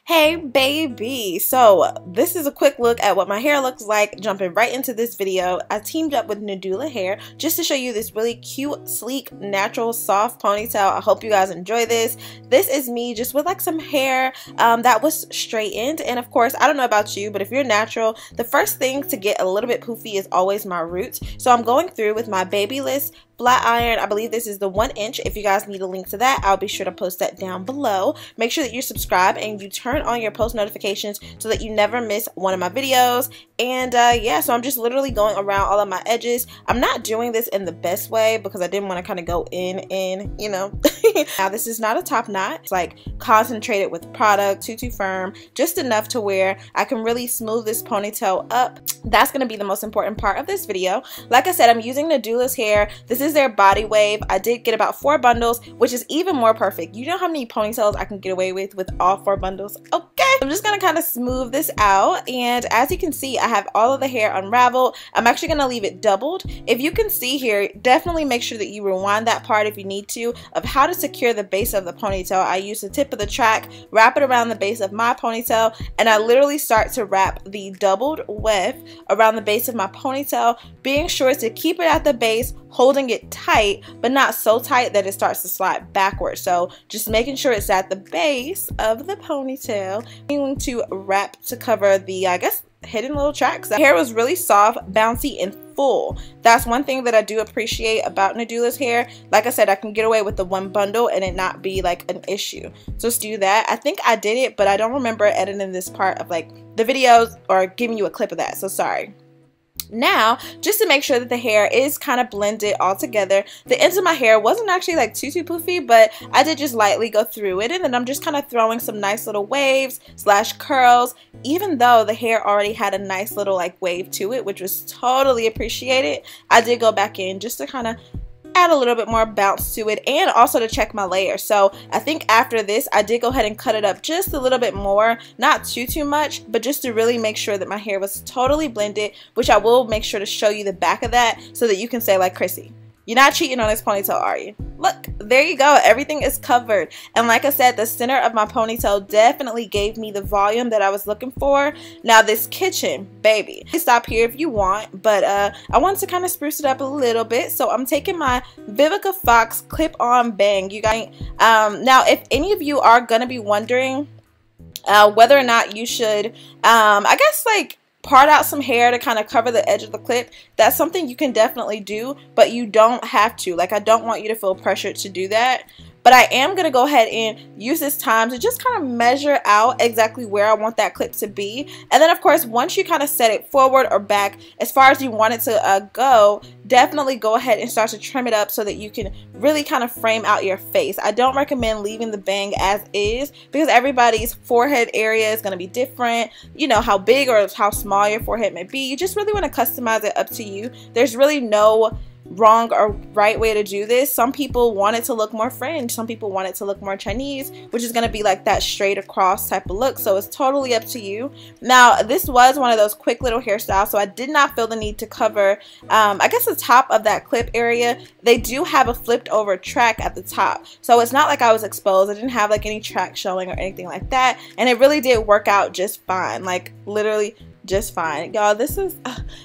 Hey baby, so this is a quick look at what my hair looks like. Jumping right into this video, I teamed up with Nadula hair just to show you this really cute, sleek, natural, soft ponytail. I hope you guys enjoy this. This is me just with like some hair that was straightened, and of course, I don't know about you, but if you're natural, the first thing to get a little bit poofy is always my roots. So I'm going through with my Babyliss flat iron. I believe this is the 1 inch. If you guys need a link to that, I'll be sure to post that down below. Make sure that you subscribe and you turn on your post notifications so that you never miss one of my videos. And yeah, so I'm just literally going around all of my edges. I'm not doing this in the best way because I didn't want to kind of go in, you know. Now this is not a top knot. It's like concentrated with product, too firm, just enough to where I can really smooth this ponytail up. That's going to be the most important part of this video. Like I said, I'm using Nadula's hair. This is their body wave. I did get about 4 bundles, which is even more perfect. You know how many ponytails I can get away with all 4 bundles? Okay, I'm just gonna kind of smooth this out, and as you can see, I have all of the hair unraveled. I'm actually gonna leave it doubled. If you can see here, definitely make sure that you rewind that part if you need to, of how to secure the base of the ponytail. I use the tip of the track, wrap it around the base of my ponytail, and I literally start to wrap the doubled weft around the base of my ponytail, being sure to keep it at the base, holding it tight, but not so tight that it starts to slide backwards. So just making sure it's at the base of the ponytail. I'm going to wrap to cover the, I guess, hidden little tracks. The hair was really soft, bouncy, and full. That's one thing that I do appreciate about Nadula's hair. Like I said, I can get away with the 1 bundle and it not be like an issue. So let's do that. I think I did it, but I don't remember editing this part of like the videos or giving you a clip of that, so sorry. Now, just to make sure that the hair is kind of blended all together, the ends of my hair wasn't actually like too poofy, but I did just lightly go through it, and then I'm just kind of throwing some nice little waves / curls, even though the hair already had a nice little like wave to it, which was totally appreciated. I did go back in just to kind of add a little bit more bounce to it, and also to check my layer. So I think after this, I did go ahead and cut it up just a little bit more, not too much, but just to really make sure that my hair was totally blended, which I will make sure to show you the back of that so that you can say like, Chrissy, you're not cheating on this ponytail, are you? Look, there you go. Everything is covered. And like I said, the center of my ponytail definitely gave me the volume that I was looking for. Now this kitchen, baby. Stop here if you want, but I wanted to kind of spruce it up a little bit. So I'm taking my FAUX clip-on bang. You guys, now if any of you are gonna be wondering whether or not you should, I guess like, part out some hair to kind of cover the edge of the clip, that's something you can definitely do, but you don't have to. Like, I don't want you to feel pressured to do that. But I am going to go ahead and use this time to just kind of measure out exactly where I want that clip to be. And then, of course, once you kind of set it forward or back as far as you want it to go, definitely go ahead and start to trim it up so that you can really kind of frame out your face. I don't recommend leaving the bang as is because everybody's forehead area is going to be different. You know, how big or how small your forehead may be. You just really want to customize it up to you. There's really no wrong or right way to do this. Some people want it to look more French, some people want it to look more Chinese, which is going to be like that straight across type of look, so it's totally up to you. Now this was one of those quick little hairstyles, so I did not feel the need to cover I guess the top of that clip area. They do have a flipped over track at the top, so it's not like I was exposed. I didn't have like any track showing or anything like that, and it really did work out just fine, like literally just fine. Y'all, this is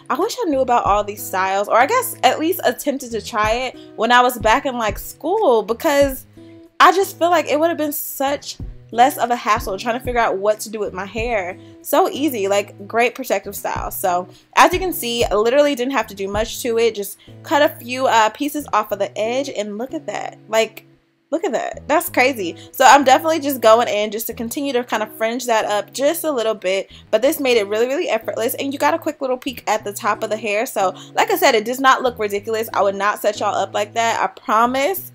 I wish I knew about all these styles, or I guess at least attempted to try it when I was back in like school, because I just feel like it would have been such less of a hassle trying to figure out what to do with my hair. So easy, like great protective style. So as you can see, I literally didn't have to do much to it, just cut a few pieces off of the edge, and look at that. Like, look at that. That's crazy. So I'm definitely just going in just to continue to kind of fringe that up just a little bit. But this made it really effortless. And you got a quick little peek at the top of the hair. So like I said, it does not look ridiculous. I would not set y'all up like that, I promise.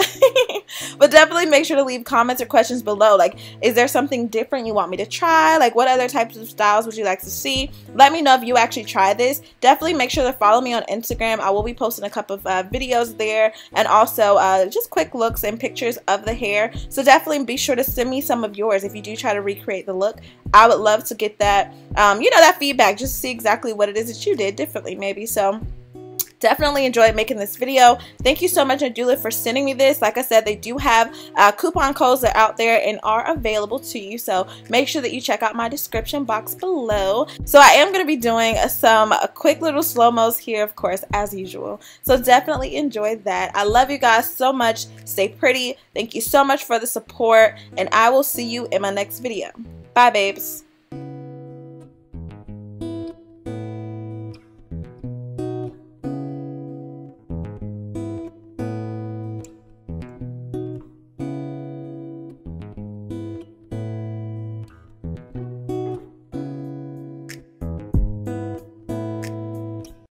But definitely make sure to leave comments or questions below. Like, is there something different you want me to try? Like, what other types of styles would you like to see? Let me know if you actually try this. Definitely make sure to follow me on Instagram. I will be posting a couple of videos there, and also just quick looks and pictures of the hair. So definitely be sure to send me some of yours if you do try to recreate the look. I would love to get that, you know, that feedback, just to see exactly what it is that you did differently maybe. So Definitely enjoyed making this video. Thank you so much, Nadula, for sending me this. Like I said, they do have coupon codes that are out there and are available to you, so make sure that you check out my description box below. So I am going to be doing some quick little slow-mos here, of course, as usual. So definitely enjoy that. I love you guys so much. Stay pretty. Thank you so much for the support, and I will see you in my next video. Bye, babes.